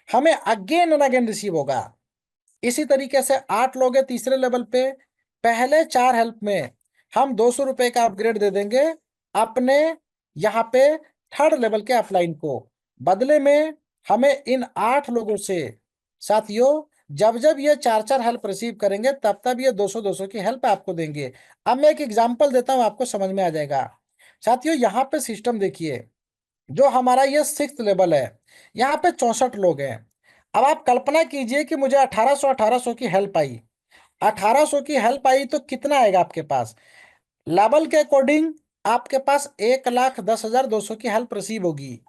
Speaker 2: हमें अगेन एंड अगेन रिसीव होगा। इसी तरीके से 8 लोग हैं तीसरे लेवल पे, पहले 4 हेल्प में हम 200 रुपये का अपग्रेड दे देंगे अपने यहाँ पे थर्ड लेवल के अपलाइन को। बदले में हमें इन 8 लोगों से साथियों, जब जब ये 4 4 हेल्प रिसीव करेंगे, तब तब ये 200 200 की हेल्प आपको देंगे। अब मैं एक एग्जांपल देता हूं, आपको समझ में आ जाएगा। साथियों, यहाँ पे सिस्टम देखिए, जो हमारा ये 6th लेवल है, यहाँ पे 64 लोग हैं। अब आप कल्पना कीजिए कि मुझे 1800 की हेल्प आई। 1800 की हेल्प आई तो कितना आएगा आपके पास? लेवल के अकॉर्डिंग आपके पास 1,10,200 की हेल्प रिसीव होगी।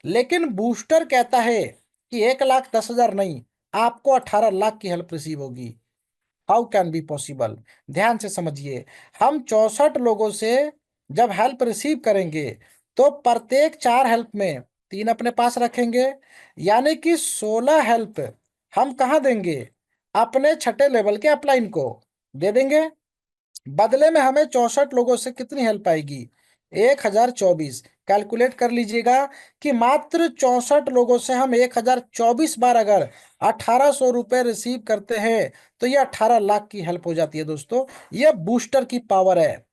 Speaker 2: लेकिन बूस्टर कहता है कि 1,10,000 नहीं, आपको 18 लाख की हेल्प रिसीव होगी। How can be possible? ध्यान से समझिए, हम 64 लोगों से जब हेल्प रिसीव करेंगे तो प्रत्येक 4 हेल्प में 3 अपने पास रखेंगे, यानी कि 16 हेल्प हम कहाँ देंगे? अपने छठे लेवल के अपलाइन को दे देंगे। बदले में हमें 64 लोगों से कितनी हेल्प आएगी? 1024। कैलकुलेट कर लीजिएगा कि मात्र 64 लोगों से हम 1024 बार अगर 1800 रुपये रिसीव करते हैं तो ये 18 लाख की हेल्प हो जाती है दोस्तों। ये बूस्टर की पावर है।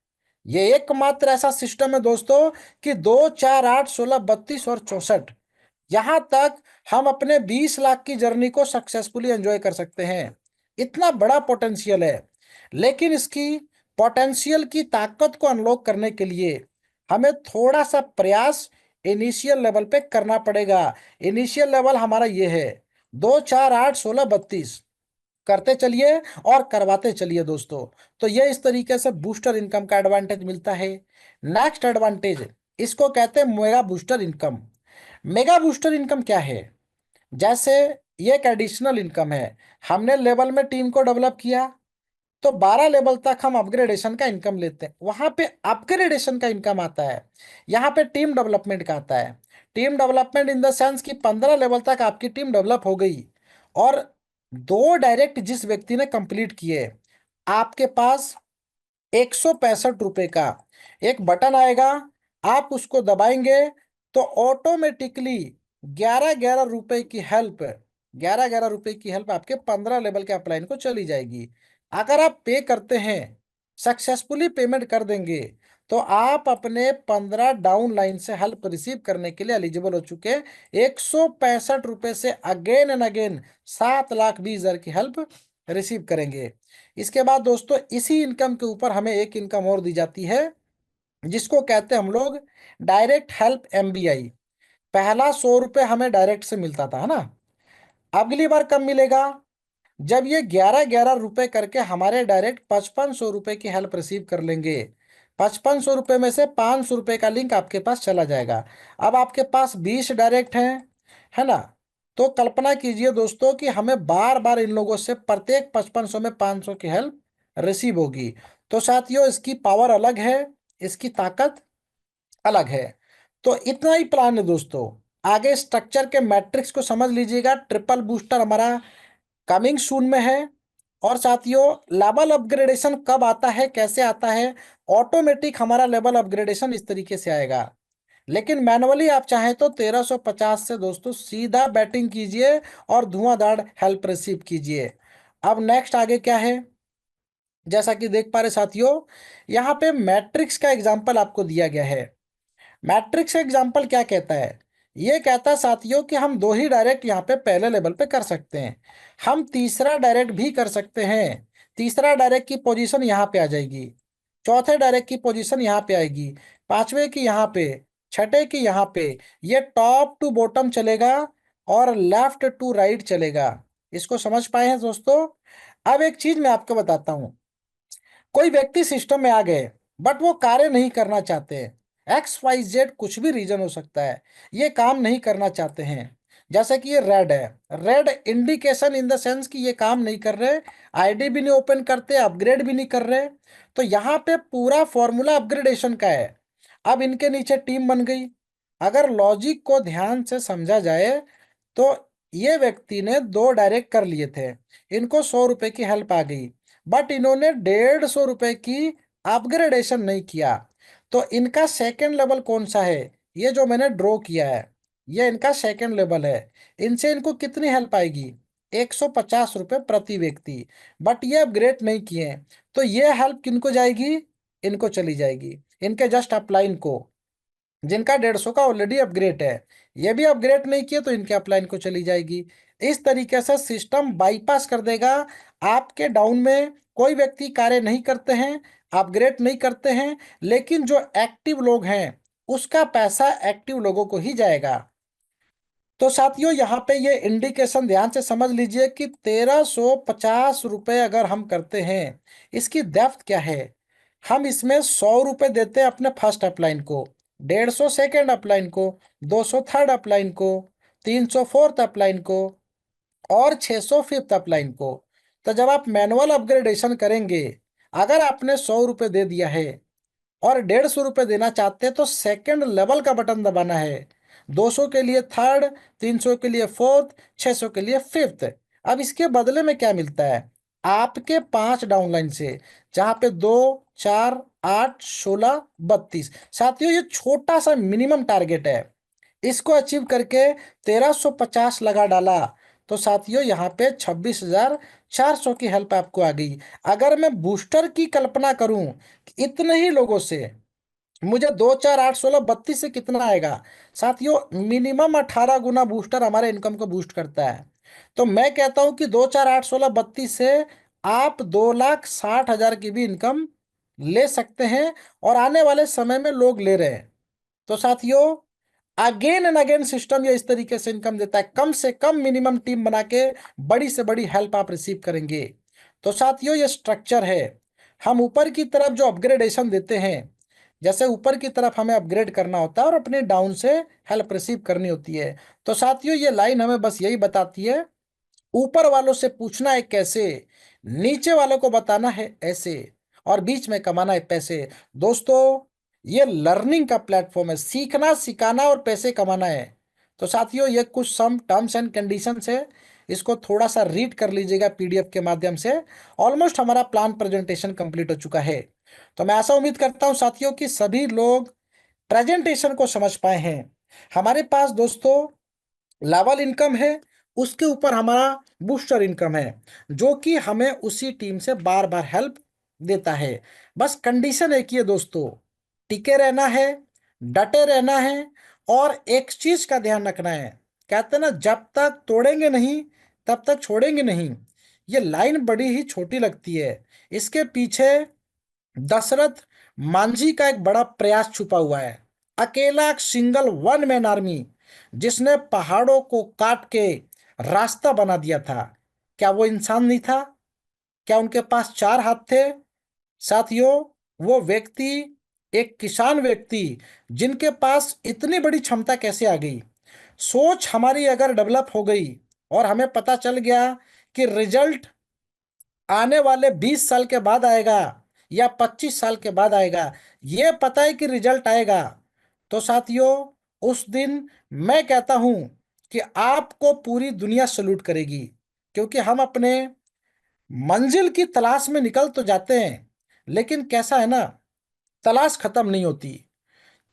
Speaker 2: ये एकमात्र ऐसा सिस्टम है दोस्तों कि 2, 4, 8, 16, 32 और 64 यहां तक हम अपने 20 लाख की जर्नी को सक्सेसफुली एंजॉय कर सकते हैं। इतना बड़ा पोटेंशियल है, लेकिन इसकी पोटेंशियल की ताकत को अनलॉक करने के लिए हमें थोड़ा सा प्रयास इनिशियल लेवल पे करना पड़ेगा। इनिशियल लेवल हमारा ये है, 2, 4, 8, 16, 32 करते चलिए और करवाते चलिए दोस्तों। तो ये इस तरीके से बूस्टर इनकम का एडवांटेज मिलता है। नेक्स्ट एडवांटेज, इसको कहते हैं mega booster income. Mega booster income क्या है? जैसे ये एक एडिशनल इनकम है। हमने लेवल में टीम को डेवलप किया तो 12 लेवल तक हम अपग्रेडेशन का इनकम लेते हैं, वहां पे अपग्रेडेशन का इनकम आता है। यहाँ पे टीम डेवलपमेंट का आता है। Team development in the sense कि 15 लेवल तक आपकी टीम डेवलप हो गई और 2 डायरेक्ट जिस व्यक्ति ने कंप्लीट किए, आपके पास 165 रुपए का एक बटन आएगा, आप उसको दबाएंगे तो ऑटोमेटिकली 11 11 रुपए की हेल्प 11 11 रुपए की हेल्प आपके 15 लेवल के अपलाइन को चली जाएगी। अगर आप पे करते हैं, सक्सेसफुली पेमेंट कर देंगे, तो आप अपने 15 डाउन लाइन से हेल्प रिसीव करने के लिए एलिजिबल हो चुके हैं। 165 रुपए से अगेन एंड अगेन 7,20,000 की हेल्प रिसीव करेंगे। इसके बाद दोस्तों इसी इनकम के ऊपर हमें एक इनकम और दी जाती है, जिसको कहते हैं हम लोग डायरेक्ट हेल्प एमबीआई। पहला 100 रुपये हमें डायरेक्ट से मिलता था, है ना? अगली बार कब मिलेगा? जब ये 11 11 रुपए करके हमारे डायरेक्ट 5500 रुपये की हेल्प रिसीव कर लेंगे। 5500 रुपये में से 500 रुपये का लिंक आपके पास चला जाएगा। अब आपके पास 20 डायरेक्ट हैं, है ना? तो कल्पना कीजिए दोस्तों कि हमें बार बार इन लोगों से प्रत्येक 5500 में 500 की हेल्प रिसीव होगी। तो साथियों इसकी पावर अलग है, इसकी ताकत अलग है। तो इतना ही प्लान है दोस्तों। आगे स्ट्रक्चर के मैट्रिक्स को समझ लीजिएगा। ट्रिपल बूस्टर हमारा कमिंग सून में है। और साथियों लेवल अपग्रेडेशन कब आता है, कैसे आता है? ऑटोमेटिक हमारा लेवल अपग्रेडेशन इस तरीके से आएगा, लेकिन मैनुअली आप चाहें तो 1350 से दोस्तों सीधा बैटिंग कीजिए और धुआंधार हेल्प रिसीव कीजिए। अब नेक्स्ट आगे क्या है? जैसा कि देख पा रहे साथियों, यहाँ पे मैट्रिक्स का एग्जाम्पल आपको दिया गया है। मैट्रिक्स एग्जाम्पल क्या कहता है? ये कहता है साथियों कि हम 2 ही डायरेक्ट यहाँ पे पहले लेवल पे कर सकते हैं। हम तीसरा डायरेक्ट भी कर सकते हैं। तीसरा डायरेक्ट की पोजीशन यहाँ पे आ जाएगी, चौथे डायरेक्ट की पोजीशन यहाँ पे आएगी, पांचवे की यहाँ पे, छठे की यहाँ पे। ये टॉप टू बॉटम चलेगा और लेफ्ट टू राइट चलेगा। इसको समझ पाए हैं दोस्तों? अब एक चीज मैं आपको बताता हूँ। कोई व्यक्ति सिस्टम में आ गए बट वो कार्य नहीं करना चाहते, XYZ कुछ भी रीजन हो सकता है, ये काम नहीं करना चाहते हैं। जैसे कि ये रेड है, red indication in the sense कि ये काम नहीं कर रहे, आईडी भी नहीं ओपन करते, अपग्रेड भी नहीं कर रहे। तो यहाँ पे पूरा फॉर्मूला अपग्रेडेशन का है। अब इनके नीचे टीम बन गई। अगर लॉजिक को ध्यान से समझा जाए तो ये व्यक्ति ने 2 डायरेक्ट कर लिए थे, इनको 100 रुपए की हेल्प आ गई, बट इन्होंने 150 रुपए की अपग्रेडेशन नहीं किया। तो इनका सेकंड लेवल कौन सा है? ये जो मैंने ड्रॉ किया है, ये इनका सेकंड लेवल है। इनसे इनको कितनी हेल्प आएगी? 150 रुपये प्रति व्यक्ति। बट ये अपग्रेड नहीं किए हैं, तो ये हेल्प किनको जाएगी? इनको चली जाएगी, इनके जस्ट अपलाइन को, जिनका 150 का ऑलरेडी अपग्रेड है। ये भी अपग्रेड नहीं किए तो इनके अपलाइन को चली जाएगी। इस तरीके से सिस्टम बाईपास कर देगा। आपके डाउन में कोई व्यक्ति कार्य नहीं करते हैं, अपग्रेड नहीं करते हैं, लेकिन जो एक्टिव लोग हैं उसका पैसा एक्टिव लोगों को ही जाएगा। तो साथियों यहाँ पे ये इंडिकेशन ध्यान से समझ लीजिए कि 1350 रुपये अगर हम करते हैं, इसकी डेप्थ क्या है? हम इसमें 100 रुपये देते हैं अपने फर्स्ट अपलाइन को, 150 सेकेंड अपलाइन को, 200 थर्ड अपलाइन को, 300 फोर्थ अपलाइन को, और 600 फिफ्थ अपलाइन को। तो जब आप मैनुअल अपग्रेडेशन करेंगे, अगर आपने 100 रुपये दे दिया है और 150 रुपये देना चाहते हैं तो सेकंड लेवल का बटन दबाना है। 200 के लिए थर्ड, 300 के लिए फोर्थ, 600 के लिए फिफ्थ। अब इसके बदले में क्या मिलता है? आपके 5 डाउनलाइन से, जहां पे 2, 4, 8, 16, 32। साथियों, ये छोटा सा मिनिमम टारगेट है। इसको अचीव करके 1350 लगा डाला तो साथियों यहाँ पे 26,400 की हेल्प आपको आ गई। अगर मैं बूस्टर की कल्पना करूं, इतने ही लोगों से मुझे 2, 4, 8, 16, 32 से कितना आएगा? साथियों, मिनिमम 18 गुना बूस्टर हमारे इनकम को बूस्ट करता है। तो मैं कहता हूं कि 2, 4, 8, 16, 32 से आप 2,60,000 की भी इनकम ले सकते हैं, और आने वाले समय में लोग ले रहे हैं। तो साथियों, अगेन एंड अगेन सिस्टम ये इस तरीके से इनकम देता है। कम से कम मिनिमम टीम बना के बड़ी से बड़ी हेल्प आप रिसीव करेंगे। तो साथियों, ये स्ट्रक्चर है। हम ऊपर की तरफ जो अपग्रेडेशन देते हैं, जैसे ऊपर की तरफ हमें अपग्रेड करना होता है और अपने डाउन से हेल्प रिसीव करनी होती है। तो साथियों, ये लाइन हमें बस यही बताती है, ऊपर वालों से पूछना है कैसे, नीचे वालों को बताना है ऐसे, और बीच में कमाना है पैसे। दोस्तों, ये लर्निंग का प्लेटफॉर्म है, सीखना, सिखाना और पैसे कमाना है। तो साथियों, ये कुछ सम टर्म्स एंड कंडीशंस है, इसको थोड़ा सा रीड कर लीजिएगा पीडीएफ के माध्यम से। ऑलमोस्ट हमारा प्लान प्रेजेंटेशन कंप्लीट हो चुका है। तो मैं ऐसा उम्मीद करता हूं साथियों कि सभी लोग प्रेजेंटेशन को समझ पाए हैं। हमारे पास दोस्तों लेवल इनकम है, उसके ऊपर हमारा बूस्टर इनकम है, जो कि हमें उसी टीम से बार बार हेल्प देता है। बस कंडीशन एक ही है दोस्तों, टिके रहना है, डटे रहना है, और एक चीज का ध्यान रखना है, कहते हैं ना, जब तक तोड़ेंगे नहीं तब तक छोड़ेंगे नहीं। ये लाइन बड़ी ही छोटी लगती है, इसके पीछे दशरथ मांझी का एक बड़ा प्रयास छुपा हुआ है। अकेला सिंगल वन मैन आर्मी, जिसने पहाड़ों को काट के रास्ता बना दिया था। क्या वो इंसान नहीं था? क्या उनके पास 4 हाथ थे? साथियों, वो व्यक्ति, एक किसान व्यक्ति, जिनके पास इतनी बड़ी क्षमता कैसे आ गई? सोच हमारी अगर डेवलप हो गई और हमें पता चल गया कि रिजल्ट आने वाले 20 साल के बाद आएगा या 25 साल के बाद आएगा, ये पता है कि रिजल्ट आएगा, तो साथियों, उस दिन मैं कहता हूं कि आपको पूरी दुनिया सल्यूट करेगी। क्योंकि हम अपने मंजिल की तलाश में निकल तो जाते हैं, लेकिन कैसा है ना, तलाश खत्म नहीं होती।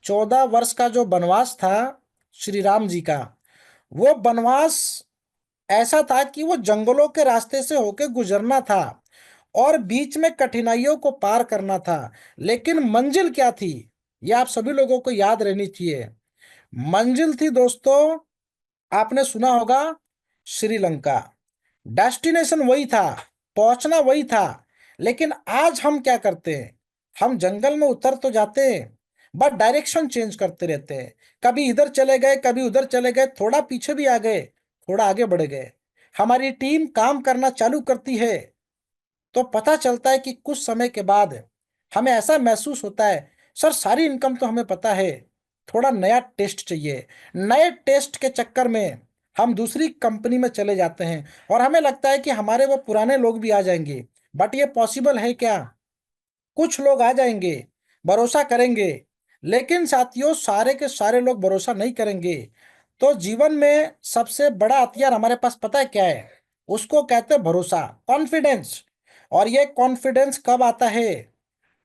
Speaker 2: 14 वर्ष का जो वनवास था श्री राम जी का, वो वनवास ऐसा था कि वो जंगलों के रास्ते से होके गुजरना था और बीच में कठिनाइयों को पार करना था। लेकिन मंजिल क्या थी, ये आप सभी लोगों को याद रहनी चाहिए। मंजिल थी दोस्तों, आपने सुना होगा, श्रीलंका। डेस्टिनेशन वही था, पहुंचना वही था। लेकिन आज हम क्या करते हैं? हम जंगल में उतर तो जाते हैं, बट डायरेक्शन चेंज करते रहते हैं। कभी इधर चले गए, कभी उधर चले गए, थोड़ा पीछे भी आ गए, थोड़ा आगे बढ़ गए। हमारी टीम काम करना चालू करती है तो पता चलता है कि कुछ समय के बाद हमें ऐसा महसूस होता है, सर सारी इनकम तो हमें पता है, थोड़ा नया टेस्ट चाहिए। नए टेस्ट के चक्कर में हम दूसरी कंपनी में चले जाते हैं और हमें लगता है कि हमारे वो पुराने लोग भी आ जाएंगे। बट ये पॉसिबल है क्या? कुछ लोग आ जाएंगे, भरोसा करेंगे, लेकिन साथियों, सारे के सारे लोग भरोसा नहीं करेंगे। तो जीवन में सबसे बड़ा हथियार हमारे पास पता है क्या है? उसको कहते हैं भरोसा, कॉन्फिडेंस। और ये कॉन्फिडेंस कब आता है?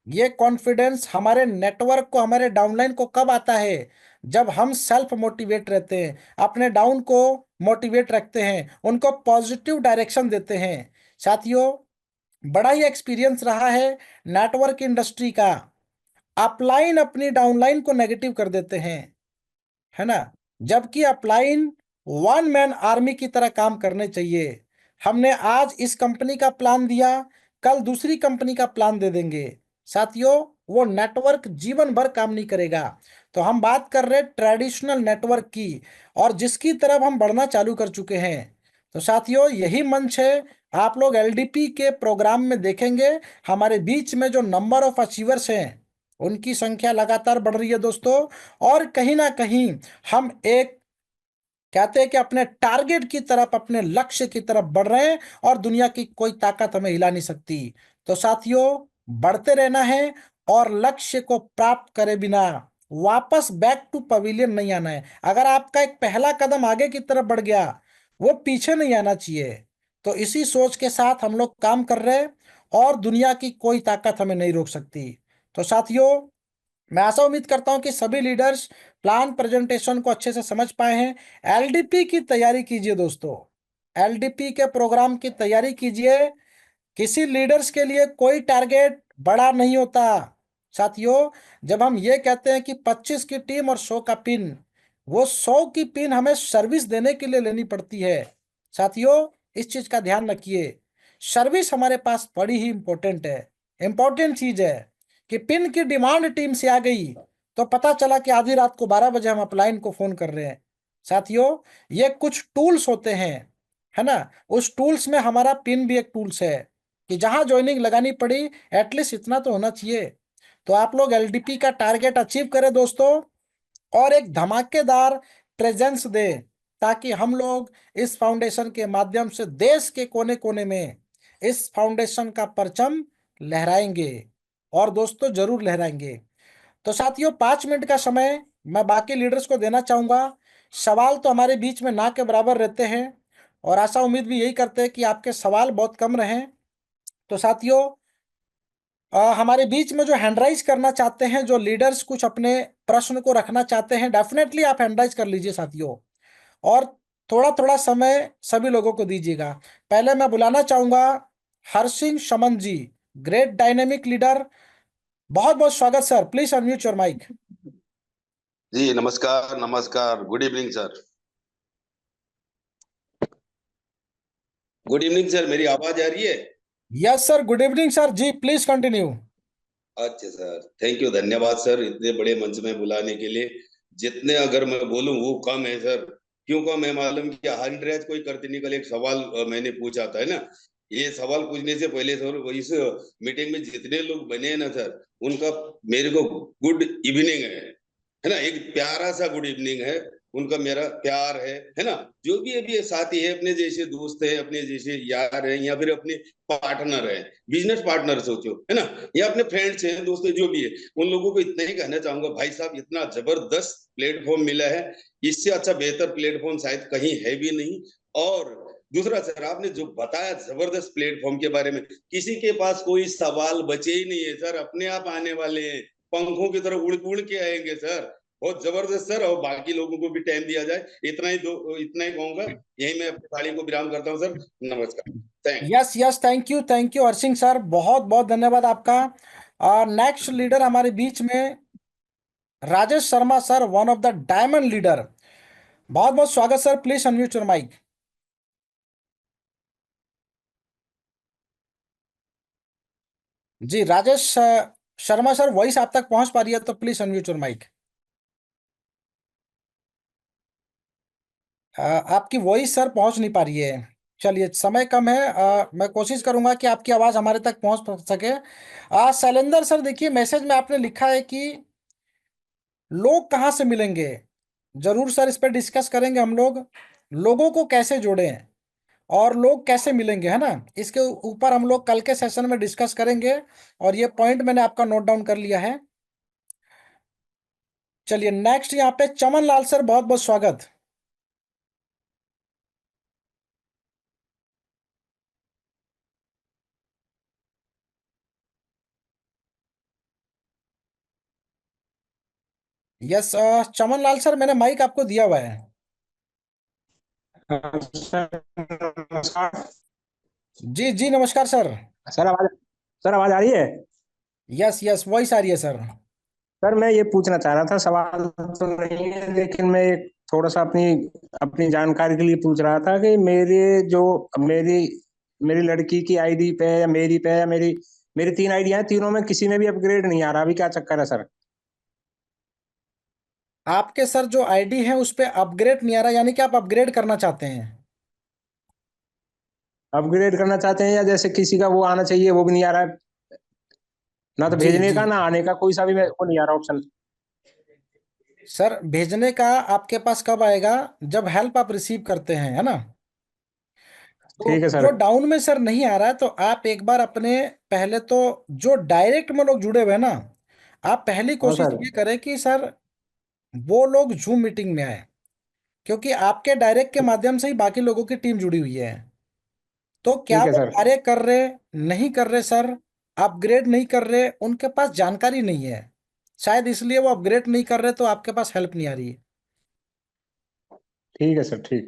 Speaker 2: ये कॉन्फिडेंस हमारे नेटवर्क को, हमारे डाउनलाइन को कब आता है? जब हम सेल्फ मोटिवेट रहते हैं, अपने डाउन को मोटिवेट रखते हैं, उनको पॉजिटिव डायरेक्शन देते हैं। साथियों, बड़ा ही एक्सपीरियंस रहा है नेटवर्क इंडस्ट्री का। अपलाइन अपनी डाउनलाइन को नेगेटिव कर देते हैं, है ना, जबकि अपलाइन वन मैन आर्मी की तरह काम करने चाहिए। हमने आज इस कंपनी का प्लान दिया, कल दूसरी कंपनी का प्लान दे देंगे। साथियों, वो नेटवर्क जीवन भर काम नहीं करेगा। तो हम बात कर रहे हैं ट्रेडिशनल नेटवर्क की, और जिसकी तरफ हम बढ़ना चालू कर चुके हैं। तो साथियों, यही मंच है। आप लोग एलडीपी के प्रोग्राम में देखेंगे, हमारे बीच में जो नंबर ऑफ अचीवर्स हैं, उनकी संख्या लगातार बढ़ रही है दोस्तों। और कहीं ना कहीं हम एक कहते हैं कि अपने टारगेट की तरफ, अपने लक्ष्य की तरफ बढ़ रहे हैं और दुनिया की कोई ताकत हमें हिला नहीं सकती। तो साथियों, बढ़ते रहना है और लक्ष्य को प्राप्त करे बिना वापस बैक टू पवेलियन नहीं आना है। अगर आपका एक पहला कदम आगे की तरफ बढ़ गया, वो पीछे नहीं आना चाहिए। तो इसी सोच के साथ हम लोग काम कर रहे हैं और दुनिया की कोई ताकत हमें नहीं रोक सकती। तो साथियों, मैं आशा उम्मीद करता हूं कि सभी लीडर्स प्लान प्रेजेंटेशन को अच्छे से समझ पाए हैं। एलडीपी की तैयारी कीजिए दोस्तों, एलडीपी के प्रोग्राम की तैयारी कीजिए। किसी लीडर्स के लिए कोई टारगेट बड़ा नहीं होता। साथियों, जब हम ये कहते हैं कि 25 की टीम और 100 का पिन, वो 100 की पिन हमें सर्विस देने के लिए लेनी पड़ती है। साथियों, इस चीज का ध्यान रखिए। सर्विस हमारे पास बड़ी ही इंपॉर्टेंट है, इंपॉर्टेंट चीज है। कि पिन की डिमांड टीम से आ गई तो पता चला कि आधी रात को 12 बजे हम अपलाइन को फोन कर रहे हैं। साथियों, ये कुछ टूल्स होते हैं, है ना। उस टूल्स में हमारा पिन भी एक टूल्स है कि जहां ज्वाइनिंग लगानी पड़ी, एटलीस्ट इतना तो होना चाहिए। तो आप लोग एलडीपी का टारगेट अचीव करें दोस्तों, और एक धमाकेदार प्रेजेंस दे, ताकि हम लोग इस फाउंडेशन के माध्यम से देश के कोने कोने में इस फाउंडेशन का परचम लहराएंगे। और दोस्तों, जरूर लहराएंगे। तो साथियों, 5 मिनट का समय मैं बाकी लीडर्स को देना चाहूंगा। सवाल तो हमारे बीच में ना के बराबर रहते हैं और आशा उम्मीद भी यही करते हैं कि आपके सवाल बहुत कम रहें। तो साथियों, हमारे बीच में जो हैंडराइज करना चाहते हैं, जो लीडर्स कुछ अपने प्रश्न को रखना चाहते हैं, डेफिनेटली आप हैंडराइज कर लीजिए साथियों। और थोड़ा थोड़ा समय सभी लोगों को दीजिएगा। पहले मैं बुलाना चाहूंगा हरसिंह शमन जी, ग्रेट डायनेमिक लीडर। बहुत बहुत स्वागत sir, please unmute your mic.
Speaker 3: जी नमस्कार नमस्कार। Good evening sir. Good evening sir, मेरी आवाज आ रही है?
Speaker 2: Yes sir, good evening sir जी, प्लीज कंटिन्यू।
Speaker 3: अच्छा सर, थैंक यू, धन्यवाद सर इतने बड़े मंच में बुलाने के लिए। जितने अगर मैं बोलूं वो कम है सर। क्यों कम है मालूम? कि हंड्रेड कोई करते निकल एक सवाल मैंने पूछा था, है ना। ये सवाल पूछने से पहले सर इस मीटिंग में जितने लोग बने हैं ना सर, उनका मेरे को गुड इवनिंग है ना, एक प्यारा सा गुड इवनिंग है। उनका मेरा प्यार है ना। जो भी अभी ये साथी है, अपने जैसे दोस्त है, अपने जैसे यार है, या फिर अपने पार्टनर है, बिजनेस पार्टनर सोचो, है ना, या अपने फ्रेंड्स हैं, दोस्त है, जो भी है, उन लोगों को इतना ही कहना चाहूंगा, भाई साहब इतना जबरदस्त प्लेटफॉर्म मिला है, इससे अच्छा बेहतर प्लेटफॉर्म शायद कहीं है भी नहीं। और दूसरा सर, आपने जो बताया जबरदस्त प्लेटफॉर्म के बारे में, किसी के पास कोई सवाल बचे ही नहीं है सर, अपने आप आने वाले हैं, पंखों की तरह उड़ उड़ के आएंगे सर। बहुत जबरदस्त सर, और बाकी लोगों को भी टाइम दिया जाए, इतना ही कहूंगा। यही मैं अपनी थाली को विराम करता हूँ सर। नमस्कार। Thank
Speaker 2: yes yes, thank you Harsingh sir, बहुत बहुत धन्यवाद आपका। नेक्स्ट लीडर हमारे बीच में Rajesh Sharma sir, one of the diamond leader. बहुत बहुत स्वागत sir, please unmute your mic. जी राजेश शर्मा सर, वॉइस आप तक पहुंच पा रही है तो प्लीज अनम्यूट योर माइक। आपकी वॉइस सर पहुंच नहीं पा रही है। चलिए, समय कम है, मैं कोशिश करूंगा कि आपकी आवाज हमारे तक पहुंच सके। शैलेंद्र सर, देखिए मैसेज में आपने लिखा है कि लोग कहाँ से मिलेंगे। जरूर सर, इस पर डिस्कस करेंगे हम लोग। लोगों को कैसे जोड़ें और लोग कैसे मिलेंगे, है ना। इसके ऊपर हम लोग कल के सेशन में डिस्कस करेंगे और ये पॉइंट मैंने आपका नोट डाउन कर लिया है। चलिए नेक्स्ट, यहाँ पे चमन लाल सर, बहुत बहुत स्वागत। यस, चमन लाल सर, मैंने माइक आपको दिया हुआ है।
Speaker 4: सर नमस्कार।
Speaker 2: जी जी, नमस्कार सर।
Speaker 4: सर आवाज सर आवाज आ रही है?
Speaker 2: यस यस, वॉइस आ रही है सर।
Speaker 4: सर मैं ये पूछना चाह रहा था, सवाल तो नहीं है लेकिन मैं एक थोड़ा सा अपनी अपनी जानकारी के लिए पूछ रहा था कि मेरी मेरी लड़की की आईडी पे या मेरी पे या मेरी मेरी 3 आईडियां हैं, तीनों में किसी में भी अपग्रेड नहीं आ रहा, अभी क्या चक्कर है सर?
Speaker 2: आपके सर जो आईडी है उस पे अपग्रेड नहीं आ रहा, यानी कि आप अपग्रेड करना चाहते हैं।
Speaker 4: अपग्रेड करना चाहते हैं या जैसे किसी का वो आना चाहिए वो भी नहीं आ रहा है, ना तो
Speaker 2: जी
Speaker 4: भेजने
Speaker 2: जी,
Speaker 4: का ना आने का, कोई सा भी वो नहीं आ रहा ऑप्शन।
Speaker 2: सर भेजने का आपके पास कब आएगा? जब हेल्प आप रिसीव करते हैं, है ना? तो
Speaker 4: ठीक है
Speaker 2: जो
Speaker 4: सर।
Speaker 2: डाउन में सर नहीं आ रहा है, तो आप एक बार अपने, पहले तो जो डायरेक्ट में लोग जुड़े हुए हैं ना, आप पहली
Speaker 4: हाँ
Speaker 2: कोशिश
Speaker 4: सर।
Speaker 2: ये करें कि सर वो लोग जूम मीटिंग में आए, क्योंकि आपके डायरेक्ट के माध्यम से ही बाकी लोगों की टीम जुड़ी हुई है। तो क्या
Speaker 4: ठीक है
Speaker 2: वो
Speaker 4: सर।
Speaker 2: कार्य कर रहे, नहीं कर रहे सर, अपग्रेड नहीं कर रहे, उनके पास जानकारी नहीं है, शायद इसलिए वो अपग्रेड नहीं कर रहे, तो आपके पास हेल्प नहीं आ रही है।
Speaker 4: ठीक है सर। ठीक।